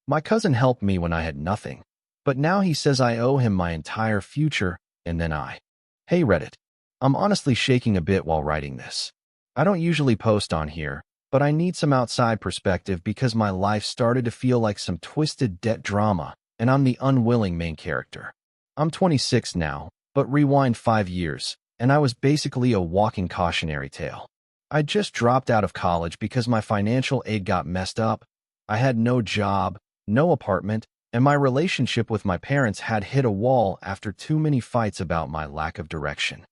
My cousin helped me when I had nothing, but now he says I owe him my entire future, and then Hey Reddit. I'm honestly shaking a bit while writing this. I don't usually post on here, but I need some outside perspective because my life started to feel like some twisted debt drama, and I'm the unwilling main character. I'm 26 now, but rewind 5 years, and I was basically a walking cautionary tale. I just dropped out of college because my financial aid got messed up. I had no job, no apartment, and my relationship with my parents had hit a wall after too many fights about my lack of direction.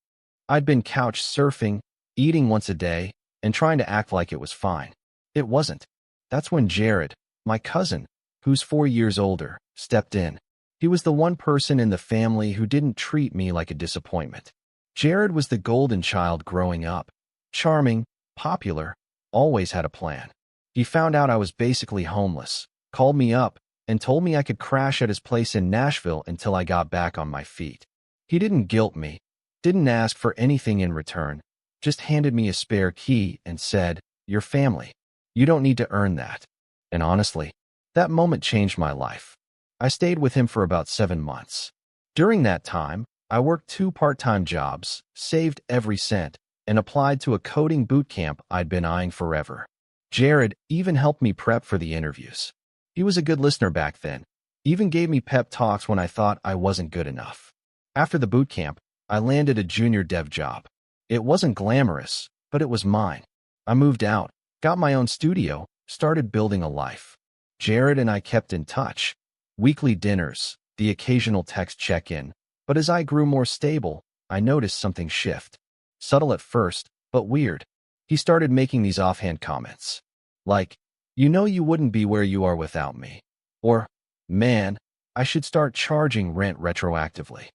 I'd been couch surfing, eating once a day, and trying to act like it was fine. It wasn't. That's when Jared, my cousin, who's 4 years older, stepped in. He was the one person in the family who didn't treat me like a disappointment. Jared was the golden child growing up. Charming, popular, always had a plan. He found out I was basically homeless, called me up, and told me I could crash at his place in Nashville until I got back on my feet. He didn't guilt me, didn't ask for anything in return, just handed me a spare key and said, "Your family. You don't need to earn that." And honestly, that moment changed my life. I stayed with him for about 7 months. During that time, I worked 2 part-time jobs, saved every cent, and applied to a coding boot camp I'd been eyeing forever. Jared even helped me prep for the interviews. He was a good listener back then, even gave me pep talks when I thought I wasn't good enough. After the boot camp, I landed a junior dev job. It wasn't glamorous, but it was mine. I moved out, got my own studio, started building a life. Jared and I kept in touch. Weekly dinners, the occasional text check-in. But as I grew more stable, I noticed something shift. Subtle at first, but weird. He started making these offhand comments. Like, "You know you wouldn't be where you are without me." Or, "Man, I should start charging rent retroactively."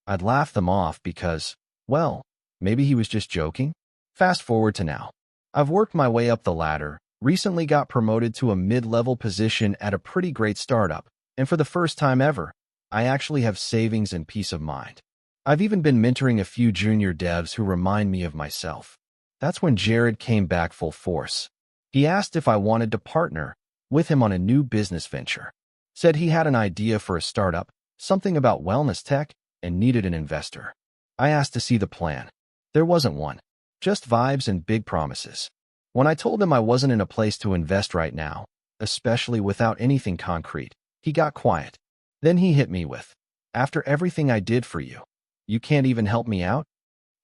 I'd laugh them off because, well, maybe he was just joking. Fast forward to now. I've worked my way up the ladder, recently got promoted to a mid-level position at a pretty great startup, and for the first time ever, I actually have savings and peace of mind. I've even been mentoring a few junior devs who remind me of myself. That's when Jared came back full force. He asked if I wanted to partner with him on a new business venture. Said he had an idea for a startup, something about wellness tech, and needed an investor. I asked to see the plan. There wasn't one. Just vibes and big promises. When I told him I wasn't in a place to invest right now, especially without anything concrete, he got quiet. Then he hit me with, "After everything I did for you, you can't even help me out?"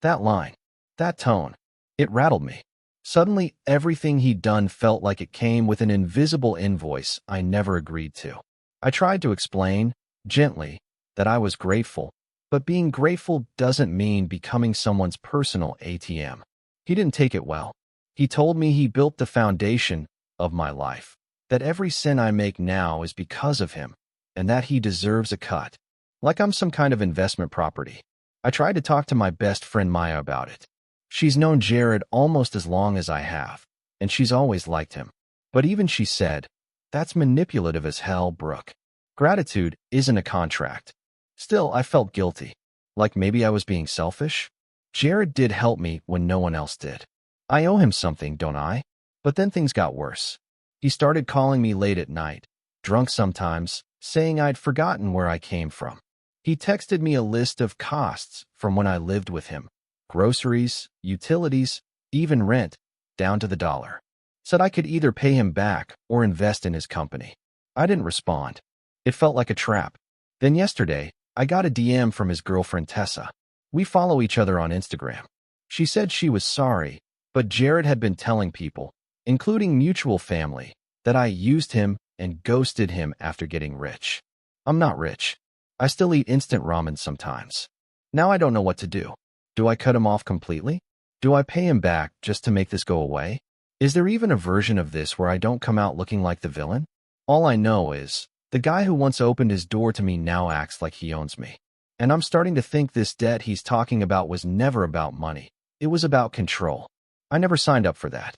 That line, that tone, it rattled me. Suddenly, everything he'd done felt like it came with an invisible invoice I never agreed to. I tried to explain, gently, that I was grateful, but being grateful doesn't mean becoming someone's personal ATM. He didn't take it well. He told me he built the foundation of my life, that every cent I make now is because of him, and that he deserves a cut. Like I'm some kind of investment property. I tried to talk to my best friend Maya about it. She's known Jared almost as long as I have, and she's always liked him. But even she said, "That's manipulative as hell, Brooke. Gratitude isn't a contract." Still, I felt guilty. Like maybe I was being selfish? Jared did help me when no one else did. I owe him something, don't I? But then things got worse. He started calling me late at night, drunk sometimes, saying I'd forgotten where I came from. He texted me a list of costs from when I lived with him. Groceries, utilities, even rent, down to the dollar. Said I could either pay him back or invest in his company. I didn't respond. It felt like a trap. Then yesterday, I got a DM from his girlfriend Tessa. We follow each other on Instagram. She said she was sorry, but Jared had been telling people, including mutual family, that I used him and ghosted him after getting rich. I'm not rich. I still eat instant ramen sometimes. Now I don't know what to do. Do I cut him off completely? Do I pay him back just to make this go away? Is there even a version of this where I don't come out looking like the villain? All I know is, the guy who once opened his door to me now acts like he owns me. And I'm starting to think this debt he's talking about was never about money. It was about control. I never signed up for that.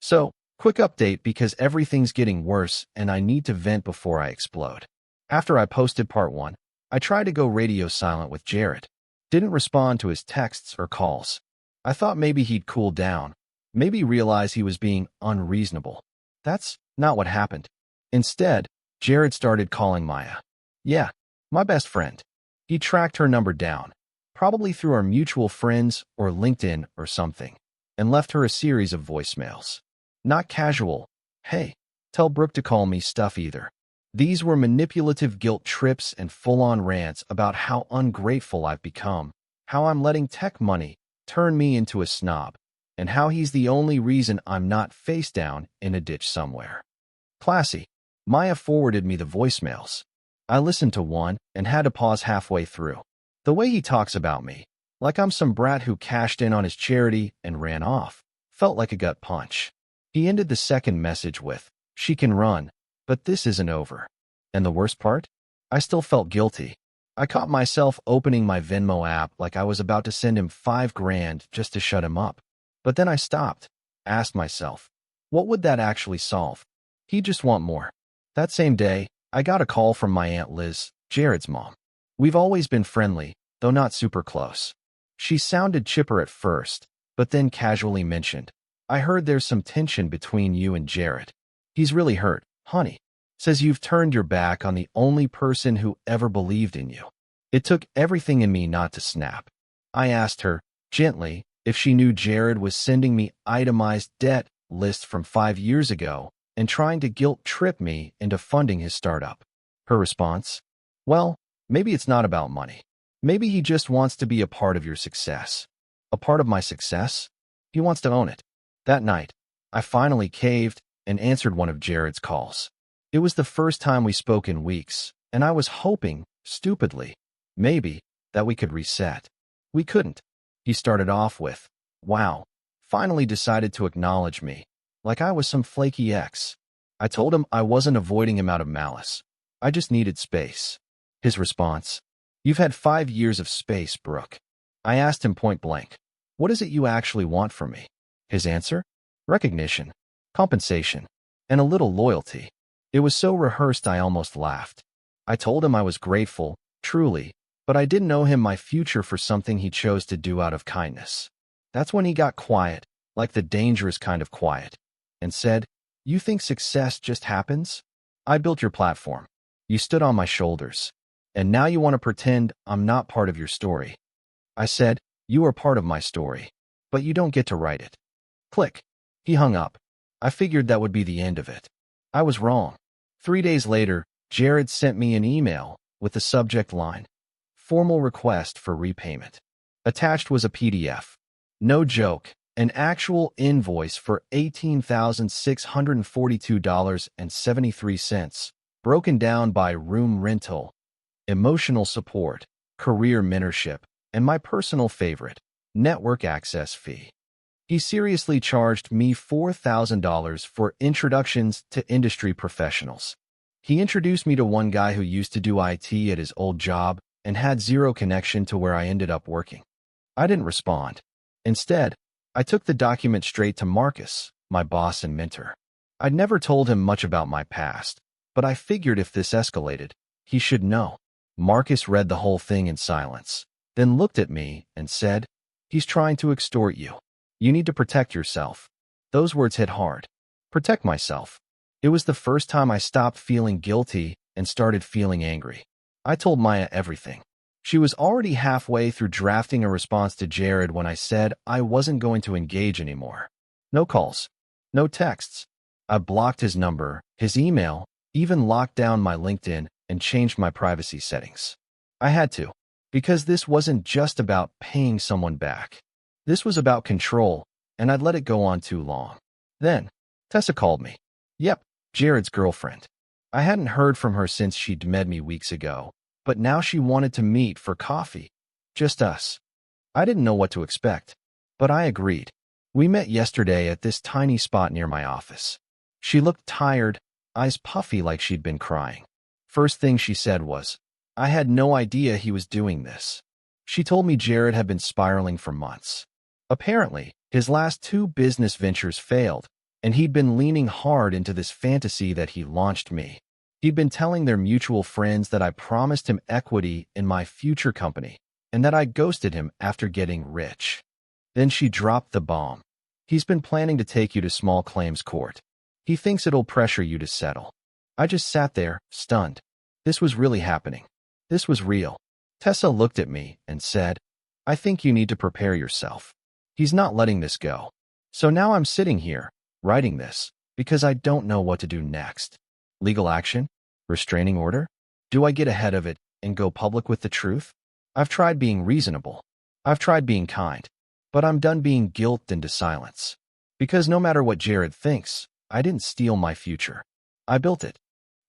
So, quick update because everything's getting worse and I need to vent before I explode. After I posted part 1, I tried to go radio silent with Jared. Didn't respond to his texts or calls. I thought maybe he'd cool down, maybe realize he was being unreasonable. That's not what happened. Instead, Jared started calling Maya. Yeah, my best friend. He tracked her number down, probably through our mutual friends or LinkedIn or something, and left her a series of voicemails. Not casual, hey, tell Brooke to call me stuff either. These were manipulative guilt trips and full-on rants about how ungrateful I've become, how I'm letting tech money turn me into a snob, and how he's the only reason I'm not face down in a ditch somewhere. Classy. Maya forwarded me the voicemails. I listened to one and had to pause halfway through. The way he talks about me, like I'm some brat who cashed in on his charity and ran off, felt like a gut punch. He ended the second message with, "She can run, but this isn't over." And the worst part? I still felt guilty. I caught myself opening my Venmo app like I was about to send him $5,000 just to shut him up. But then I stopped, asked myself, what would that actually solve? He'd just want more. That same day, I got a call from my Aunt Liz, Jared's mom. We've always been friendly, though not super close. She sounded chipper at first, but then casually mentioned, "I heard there's some tension between you and Jared. He's really hurt, honey. Says you've turned your back on the only person who ever believed in you." It took everything in me not to snap. I asked her, gently, if she knew Jared was sending me itemized debt lists from 5 years ago and trying to guilt trip me into funding his startup. Her response? Well, maybe it's not about money. Maybe he just wants to be a part of your success. A part of my success? He wants to own it. That night, I finally caved and answered one of Jared's calls. It was the first time we spoke in weeks, and I was hoping, stupidly, maybe, that we could reset. We couldn't. He started off with, "Wow, finally decided to acknowledge me, like I was some flaky ex." I told him I wasn't avoiding him out of malice. I just needed space. His response, "You've had 5 years of space, Brooke." I asked him point blank, "What is it you actually want from me?" His answer? Recognition, compensation, and a little loyalty. It was so rehearsed I almost laughed. I told him I was grateful, truly, but I didn't owe him my future for something he chose to do out of kindness. That's when he got quiet, like the dangerous kind of quiet, and said, "You think success just happens? I built your platform. You stood on my shoulders. And now you want to pretend I'm not part of your story." I said, "You are part of my story, but you don't get to write it." Click. He hung up. I figured that would be the end of it. I was wrong. 3 days later, Jared sent me an email with the subject line, "Formal request for repayment." Attached was a PDF. No joke, an actual invoice for $18,642.73, broken down by room rental, emotional support, career mentorship, and my personal favorite, network access fee. He seriously charged me $4,000 for introductions to industry professionals. He introduced me to one guy who used to do IT at his old job and had zero connection to where I ended up working. I didn't respond. Instead, I took the document straight to Marcus, my boss and mentor. I'd never told him much about my past, but I figured if this escalated, he should know. Marcus read the whole thing in silence, then looked at me and said, "He's trying to extort you. You need to protect yourself." Those words hit hard. Protect myself. It was the first time I stopped feeling guilty and started feeling angry. I told Maya everything. She was already halfway through drafting a response to Jared when I said I wasn't going to engage anymore. No calls. No texts. I blocked his number, his email, even locked down my LinkedIn and changed my privacy settings. I had to, because this wasn't just about paying someone back. This was about control, and I'd let it go on too long. Then, Tessa called me. Yep, Jared's girlfriend. I hadn't heard from her since she'd met me weeks ago, but now she wanted to meet for coffee. Just us. I didn't know what to expect, but I agreed. We met yesterday at this tiny spot near my office. She looked tired, eyes puffy like she'd been crying. First thing she said was, "I had no idea he was doing this." She told me Jared had been spiraling for months. Apparently, his last 2 business ventures failed, and he'd been leaning hard into this fantasy that he launched me. He'd been telling their mutual friends that I promised him equity in my future company, and that I ghosted him after getting rich. Then she dropped the bomb. "He's been planning to take you to small claims court. He thinks it'll pressure you to settle." I just sat there, stunned. This was really happening. This was real. Tessa looked at me and said, I think you need to prepare yourself. He's not letting this go. So now I'm sitting here, writing this, because I don't know what to do next. Legal action? Restraining order? Do I get ahead of it and go public with the truth? I've tried being reasonable. I've tried being kind. But I'm done being guilted into silence. Because no matter what Jared thinks, I didn't steal my future. I built it.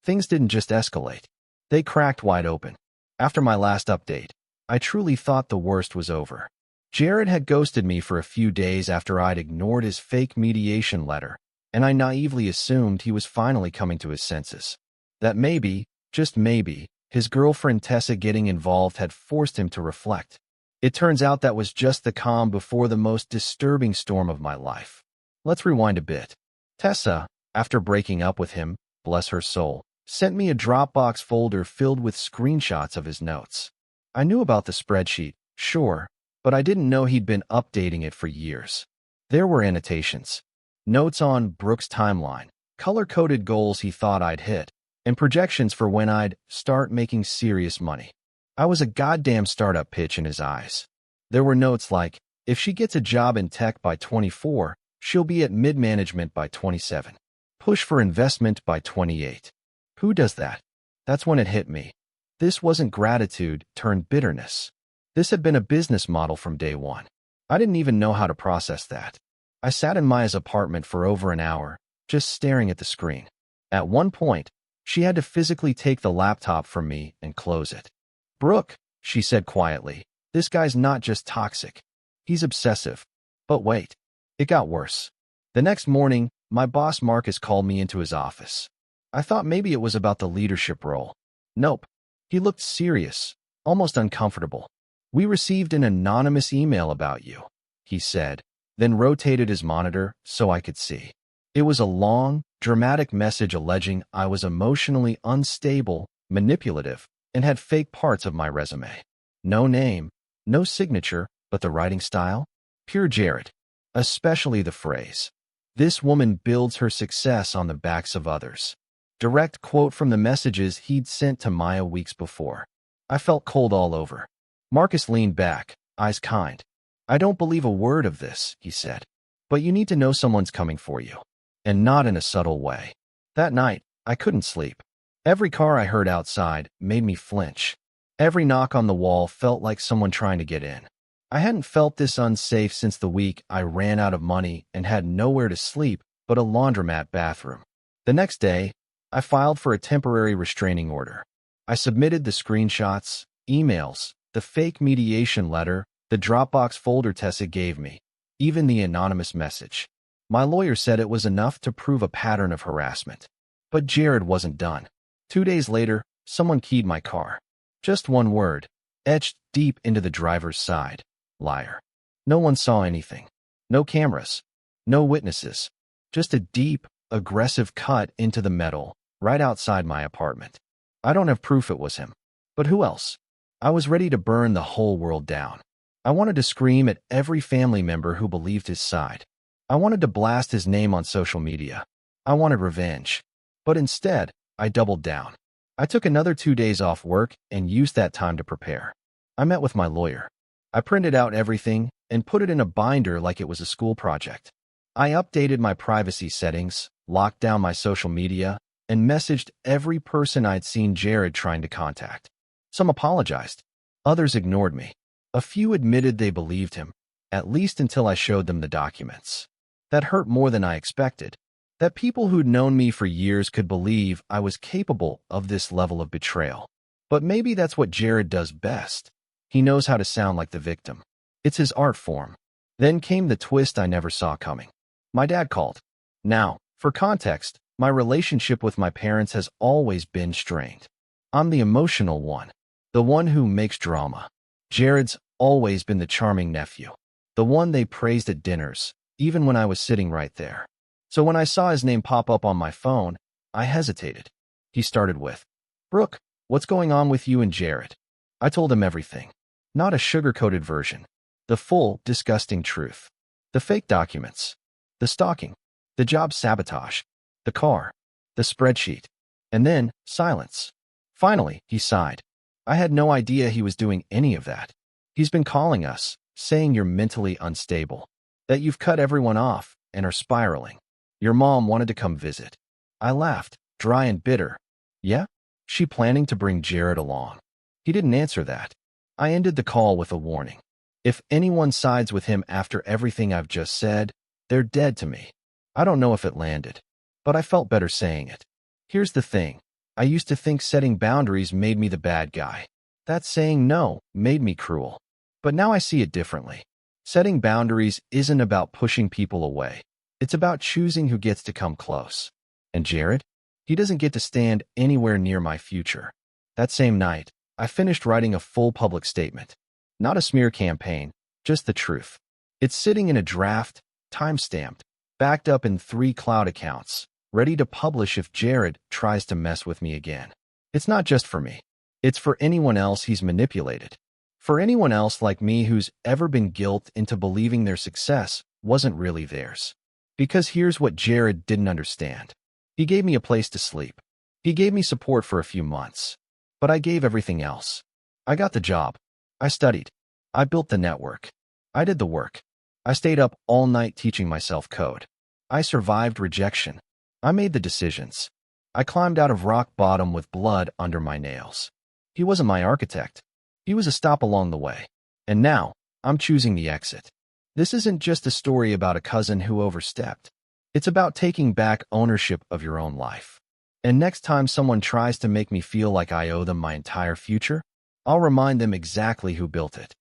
Things didn't just escalate. They cracked wide open. After my last update, I truly thought the worst was over. Jared had ghosted me for a few days after I'd ignored his fake mediation letter, and I naively assumed he was finally coming to his senses. That maybe, just maybe, his girlfriend Tessa getting involved had forced him to reflect. It turns out that was just the calm before the most disturbing storm of my life. Let's rewind a bit. Tessa, after breaking up with him, bless her soul, sent me a Dropbox folder filled with screenshots of his notes. I knew about the spreadsheet, sure, but I didn't know he'd been updating it for years. There were annotations, notes on Brooke's timeline, color-coded goals he thought I'd hit, and projections for when I'd start making serious money. I was a goddamn startup pitch in his eyes. There were notes like, if she gets a job in tech by 24, she'll be at mid-management by 27. Push for investment by 28. Who does that? That's when it hit me. This wasn't gratitude turned bitterness. This had been a business model from day one. I didn't even know how to process that. I sat in Maya's apartment for over an hour, just staring at the screen. At one point, she had to physically take the laptop from me and close it. Brooke, she said quietly, this guy's not just toxic. He's obsessive. But wait, it got worse. The next morning, my boss Marcus called me into his office. I thought maybe it was about the leadership role. Nope. He looked serious, almost uncomfortable. We received an anonymous email about you, he said, then rotated his monitor so I could see. It was a long, dramatic message alleging I was emotionally unstable, manipulative, and had fake parts of my resume. No name, no signature, but the writing style? Pure Jared. Especially the phrase, this woman builds her success on the backs of others. Direct quote from the messages he'd sent to Maya weeks before. I felt cold all over. Marcus leaned back, eyes kind. I don't believe a word of this, he said. But you need to know someone's coming for you. And not in a subtle way. That night, I couldn't sleep. Every car I heard outside made me flinch. Every knock on the wall felt like someone trying to get in. I hadn't felt this unsafe since the week I ran out of money and had nowhere to sleep but a laundromat bathroom. The next day, I filed for a temporary restraining order. I submitted the screenshots, emails, the fake mediation letter, the Dropbox folder Tessa gave me, even the anonymous message. My lawyer said it was enough to prove a pattern of harassment. But Jared wasn't done. 2 days later, someone keyed my car. Just one word, etched deep into the driver's side. Liar. No one saw anything. No cameras. No witnesses. Just a deep, aggressive cut into the metal, right outside my apartment. I don't have proof it was him. But who else? I was ready to burn the whole world down. I wanted to scream at every family member who believed his side. I wanted to blast his name on social media. I wanted revenge. But instead, I doubled down. I took another 2 days off work and used that time to prepare. I met with my lawyer. I printed out everything and put it in a binder like it was a school project. I updated my privacy settings, locked down my social media, and messaged every person I'd seen Jared trying to contact. Some apologized. Others ignored me. A few admitted they believed him, at least until I showed them the documents. That hurt more than I expected. That people who'd known me for years could believe I was capable of this level of betrayal. But maybe that's what Jared does best. He knows how to sound like the victim. It's his art form. Then came the twist I never saw coming. My dad called. Now, for context, my relationship with my parents has always been strained. I'm the emotional one, the one who makes drama. Jared's always been the charming nephew, the one they praised at dinners, even when I was sitting right there. So when I saw his name pop up on my phone, I hesitated. He started with, Brooke, what's going on with you and Jared? I told him everything. Not a sugar-coated version. The full, disgusting truth. The fake documents. The stalking. The job sabotage. The car. The spreadsheet. And then, silence. Finally, he sighed. I had no idea he was doing any of that. He's been calling us, saying you're mentally unstable, that you've cut everyone off and are spiraling. Your mom wanted to come visit. I laughed, dry and bitter. Yeah? She planning to bring Jared along? He didn't answer that. I ended the call with a warning. If anyone sides with him after everything I've just said, they're dead to me. I don't know if it landed, but I felt better saying it. Here's the thing. I used to think setting boundaries made me the bad guy. That saying no made me cruel. But now I see it differently. Setting boundaries isn't about pushing people away. It's about choosing who gets to come close. And Jared? He doesn't get to stand anywhere near my future. That same night, I finished writing a full public statement. Not a smear campaign, just the truth. It's sitting in a draft, time-stamped, backed up in 3 cloud accounts, ready to publish if Jared tries to mess with me again. It's not just for me. It's for anyone else he's manipulated. For anyone else like me who's ever been guilted into believing their success wasn't really theirs. Because here's what Jared didn't understand. He gave me a place to sleep. He gave me support for a few months. But I gave everything else. I got the job. I studied. I built the network. I did the work. I stayed up all night teaching myself code. I survived rejection. I made the decisions. I climbed out of rock bottom with blood under my nails. He wasn't my architect. He was a stop along the way. And now, I'm choosing the exit. This isn't just a story about a cousin who overstepped. It's about taking back ownership of your own life. And next time someone tries to make me feel like I owe them my entire future, I'll remind them exactly who built it.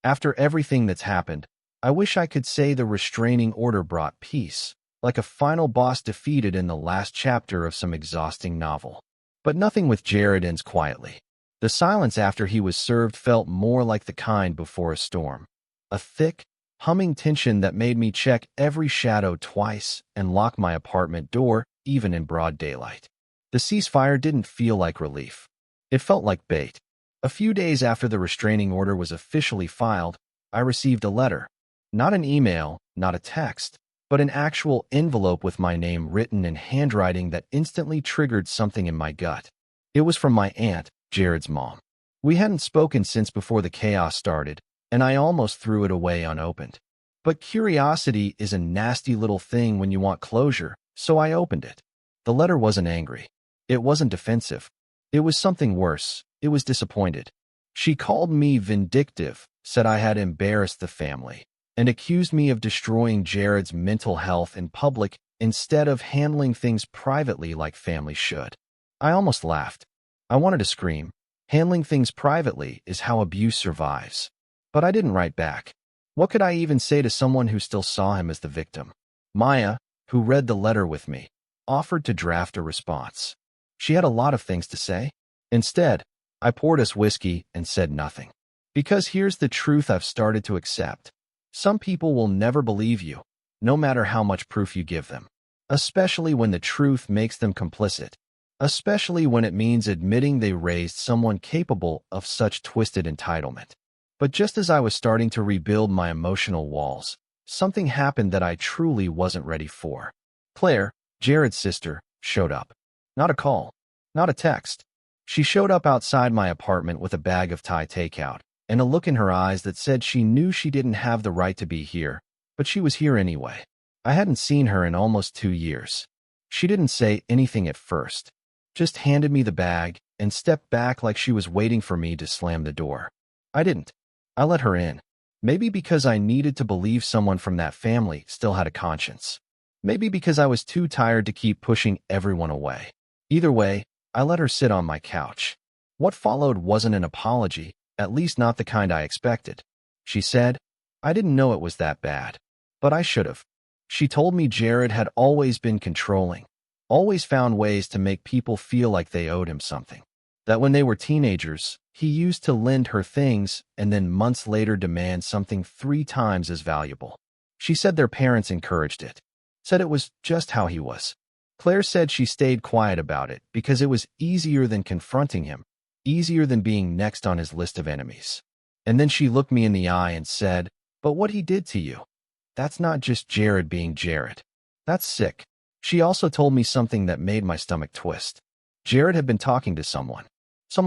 After everything that's happened, I wish I could say the restraining order brought peace, like a final boss defeated in the last chapter of some exhausting novel. But nothing with Jared ends quietly. The silence after he was served felt more like the kind before a storm. A thick, humming tension that made me check every shadow twice and lock my apartment door, even in broad daylight. The ceasefire didn't feel like relief. It felt like bait. A few days after the restraining order was officially filed, I received a letter. Not an email, not a text, but an actual envelope with my name written in handwriting that instantly triggered something in my gut. It was from my aunt, Jared's mom. We hadn't spoken since before the chaos started, and I almost threw it away unopened. But curiosity is a nasty little thing when you want closure, so I opened it. The letter wasn't angry. It wasn't defensive. It was something worse. It was disappointed. She called me vindictive, said I had embarrassed the family, and accused me of destroying Jared's mental health in public instead of handling things privately like families should. I almost laughed. I wanted to scream. Handling things privately is how abuse survives. But I didn't write back. What could I even say to someone who still saw him as the victim? Maya, who read the letter with me, offered to draft a response. She had a lot of things to say. Instead, I poured us whiskey and said nothing. Because here's the truth I've started to accept. Some people will never believe you, no matter how much proof you give them. Especially when the truth makes them complicit. Especially when it means admitting they raised someone capable of such twisted entitlement. But just as I was starting to rebuild my emotional walls, something happened that I truly wasn't ready for. Claire, Jared's sister, showed up. Not a call. Not a text. She showed up outside my apartment with a bag of Thai takeout and a look in her eyes that said she knew she didn't have the right to be here, but she was here anyway. I hadn't seen her in almost 2 years. She didn't say anything at first, just handed me the bag and stepped back like she was waiting for me to slam the door. I didn't. I let her in. Maybe because I needed to believe someone from that family still had a conscience. Maybe because I was too tired to keep pushing everyone away. Either way, I let her sit on my couch. What followed wasn't an apology, at least not the kind I expected. She said, I didn't know it was that bad. But I should have. She told me Jared had always been controlling, always found ways to make people feel like they owed him something. That when they were teenagers, he used to lend her things and then months later demand something 3 times as valuable. She said their parents encouraged it. Said it was just how he was. Claire said she stayed quiet about it because it was easier than confronting him, easier than being next on his list of enemies. And then she looked me in the eye and said, but what he did to you, that's not just Jared being Jared. That's sick. She also told me something that made my stomach twist. Jared had been talking to someone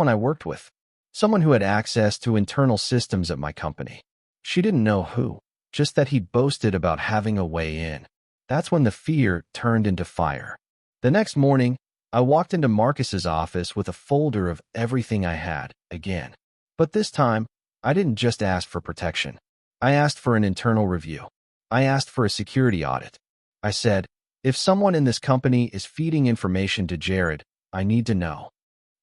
I worked with, someone who had access to internal systems at my company. She didn't know who, just that he'd boasted about having a way in. That's when the fear turned into fire. The next morning, I walked into Marcus's office with a folder of everything I had, again. But this time, I didn't just ask for protection. I asked for an internal review. I asked for a security audit. I said, if someone in this company is feeding information to Jared, I need to know.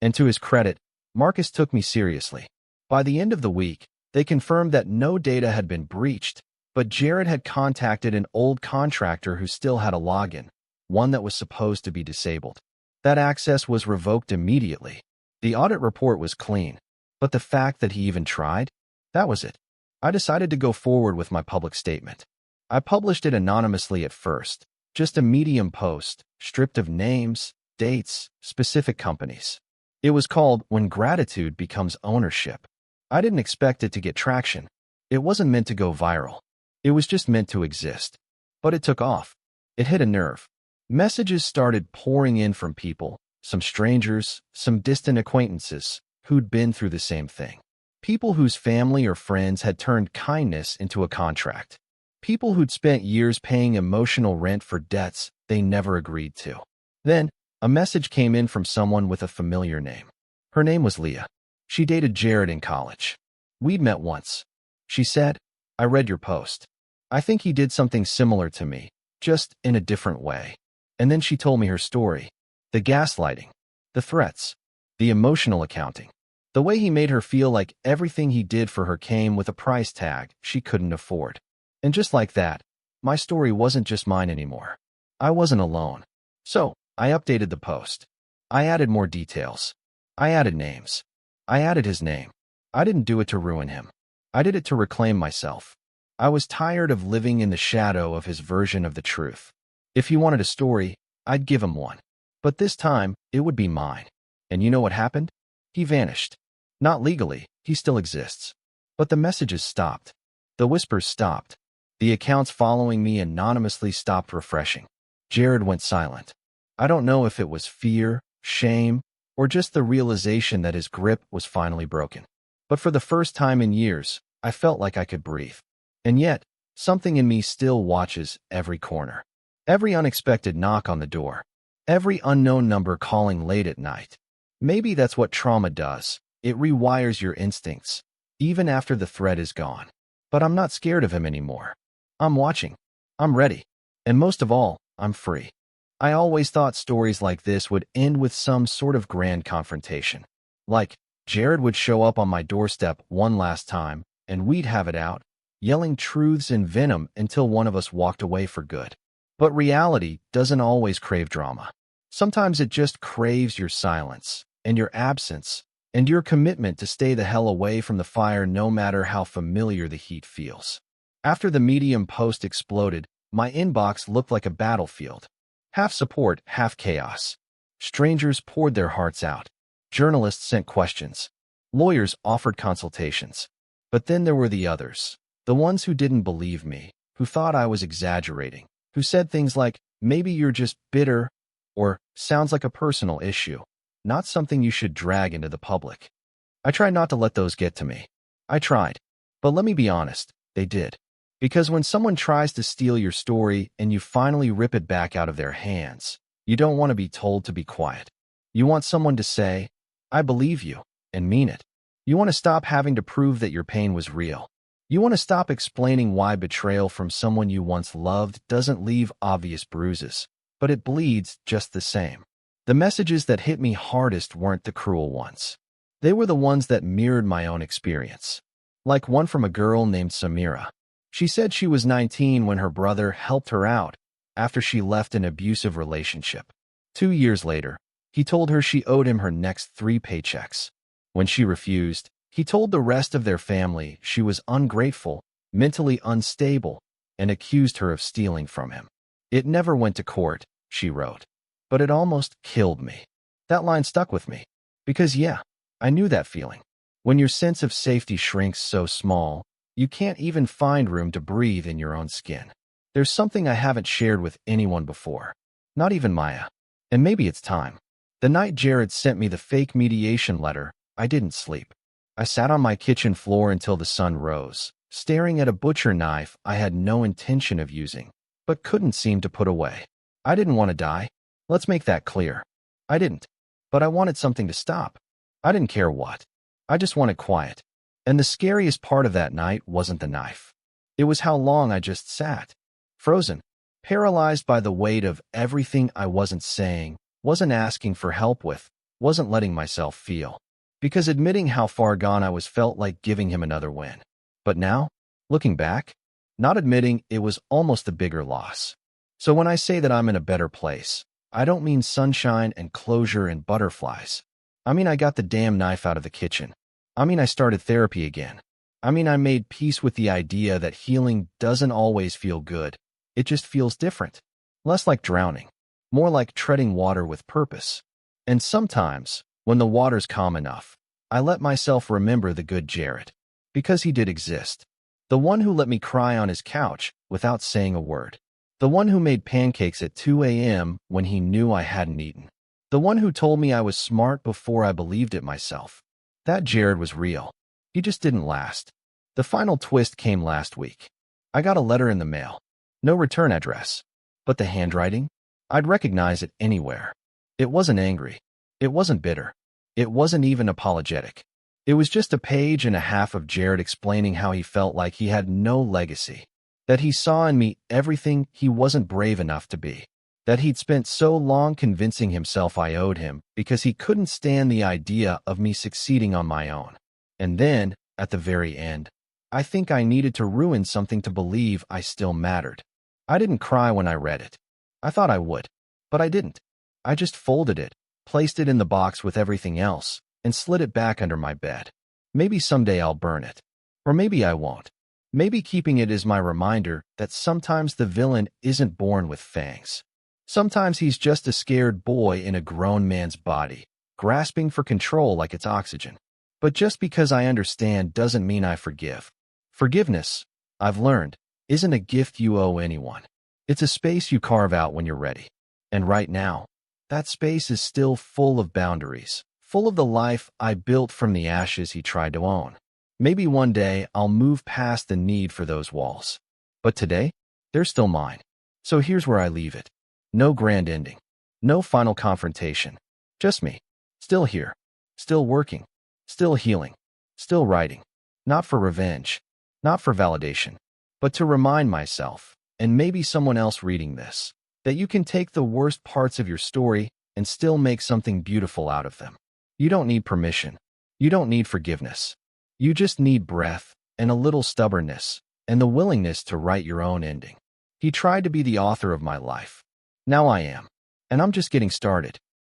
And to his credit, Marcus took me seriously. By the end of the week, they confirmed that no data had been breached, but Jared had contacted an old contractor who still had a login, one that was supposed to be disabled. That access was revoked immediately. The audit report was clean, but the fact that he even tried, that was it. I decided to go forward with my public statement. I published it anonymously at first, just a Medium post, stripped of names, dates, specific companies. It was called When Gratitude Becomes Ownership. I didn't expect it to get traction. It wasn't meant to go viral. It was just meant to exist. But it took off. It hit a nerve. Messages started pouring in from people, some strangers, some distant acquaintances, who'd been through the same thing. People whose family or friends had turned kindness into a contract. People who'd spent years paying emotional rent for debts they never agreed to. Then, a message came in from someone with a familiar name. Her name was Leah. She dated Jared in college. We'd met once. She said, I read your post. I think he did something similar to me, just in a different way. And then she told me her story. The gaslighting, the threats, the emotional accounting. The way he made her feel like everything he did for her came with a price tag she couldn't afford. And just like that, my story wasn't just mine anymore. I wasn't alone. So, I updated the post. I added more details. I added names. I added his name. I didn't do it to ruin him. I did it to reclaim myself. I was tired of living in the shadow of his version of the truth. If he wanted a story, I'd give him one. But this time, it would be mine. And you know what happened? He vanished. Not legally, he still exists. But the messages stopped. The whispers stopped. The accounts following me anonymously stopped refreshing. Jared went silent. I don't know if it was fear, shame, or just the realization that his grip was finally broken. But for the first time in years, I felt like I could breathe. And yet, something in me still watches every corner. Every unexpected knock on the door. Every unknown number calling late at night. Maybe that's what trauma does. It rewires your instincts, even after the threat is gone. But I'm not scared of him anymore. I'm watching. I'm ready. And most of all, I'm free. I always thought stories like this would end with some sort of grand confrontation. Like, Jared would show up on my doorstep one last time, and we'd have it out, yelling truths and venom until one of us walked away for good. But reality doesn't always crave drama. Sometimes it just craves your silence, and your absence, and your commitment to stay the hell away from the fire no matter how familiar the heat feels. After the Medium post exploded, my inbox looked like a battlefield. Half support, half chaos. Strangers poured their hearts out. Journalists sent questions. Lawyers offered consultations. But then there were the others. The ones who didn't believe me, who thought I was exaggerating, who said things like, maybe you're just bitter, or sounds like a personal issue, not something you should drag into the public. I tried not to let those get to me. I tried. But let me be honest, they did. Because when someone tries to steal your story and you finally rip it back out of their hands, you don't want to be told to be quiet. You want someone to say, I believe you, and mean it. You want to stop having to prove that your pain was real. You want to stop explaining why betrayal from someone you once loved doesn't leave obvious bruises, but it bleeds just the same. The messages that hit me hardest weren't the cruel ones. They were the ones that mirrored my own experience. Like one from a girl named Samira. She said she was 19 when her brother helped her out after she left an abusive relationship. 2 years later, he told her she owed him her next 3 paychecks. When she refused, he told the rest of their family she was ungrateful, mentally unstable, and accused her of stealing from him. It never went to court, she wrote, but it almost killed me. That line stuck with me. Because yeah, I knew that feeling. When your sense of safety shrinks so small, you can't even find room to breathe in your own skin. There's something I haven't shared with anyone before. Not even Maya. And maybe it's time. The night Jared sent me the fake mediation letter, I didn't sleep. I sat on my kitchen floor until the sun rose, staring at a butcher knife I had no intention of using, but couldn't seem to put away. I didn't want to die. Let's make that clear. I didn't. But I wanted something to stop. I didn't care what. I just wanted quiet. And the scariest part of that night wasn't the knife. It was how long I just sat, frozen, paralyzed by the weight of everything I wasn't saying, wasn't asking for help with, wasn't letting myself feel. Because admitting how far gone I was felt like giving him another win. But now, looking back, not admitting it was almost a bigger loss. So when I say that I'm in a better place, I don't mean sunshine and closure and butterflies. I mean I got the damn knife out of the kitchen. I mean I started therapy again. I mean I made peace with the idea that healing doesn't always feel good. It just feels different. Less like drowning. More like treading water with purpose. And sometimes, when the water's calm enough, I let myself remember the good Jared. Because he did exist. The one who let me cry on his couch without saying a word. The one who made pancakes at 2 a.m. when he knew I hadn't eaten. The one who told me I was smart before I believed it myself. That Jared was real. He just didn't last. The final twist came last week. I got a letter in the mail. No return address. But the handwriting? I'd recognize it anywhere. It wasn't angry. It wasn't bitter. It wasn't even apologetic. It was just a page and a half of Jared explaining how he felt like he had no legacy. That he saw in me everything he wasn't brave enough to be. That he'd spent so long convincing himself I owed him because he couldn't stand the idea of me succeeding on my own. And then, at the very end, I think I needed to ruin something to believe I still mattered. I didn't cry when I read it. I thought I would. But I didn't. I just folded it, placed it in the box with everything else, and slid it back under my bed. Maybe someday I'll burn it. Or maybe I won't. Maybe keeping it is my reminder that sometimes the villain isn't born with fangs. Sometimes he's just a scared boy in a grown man's body, grasping for control like it's oxygen. But just because I understand doesn't mean I forgive. Forgiveness, I've learned, isn't a gift you owe anyone. It's a space you carve out when you're ready. And right now, that space is still full of boundaries, full of the life I built from the ashes he tried to own. Maybe one day I'll move past the need for those walls. But today, they're still mine. So here's where I leave it. No grand ending. No final confrontation. Just me. Still here. Still working. Still healing. Still writing. Not for revenge. Not for validation. But to remind myself, and maybe someone else reading this, that you can take the worst parts of your story and still make something beautiful out of them. You don't need permission. You don't need forgiveness. You just need breath and a little stubbornness and the willingness to write your own ending. He tried to be the author of my life. Now I am. And I'm just getting started.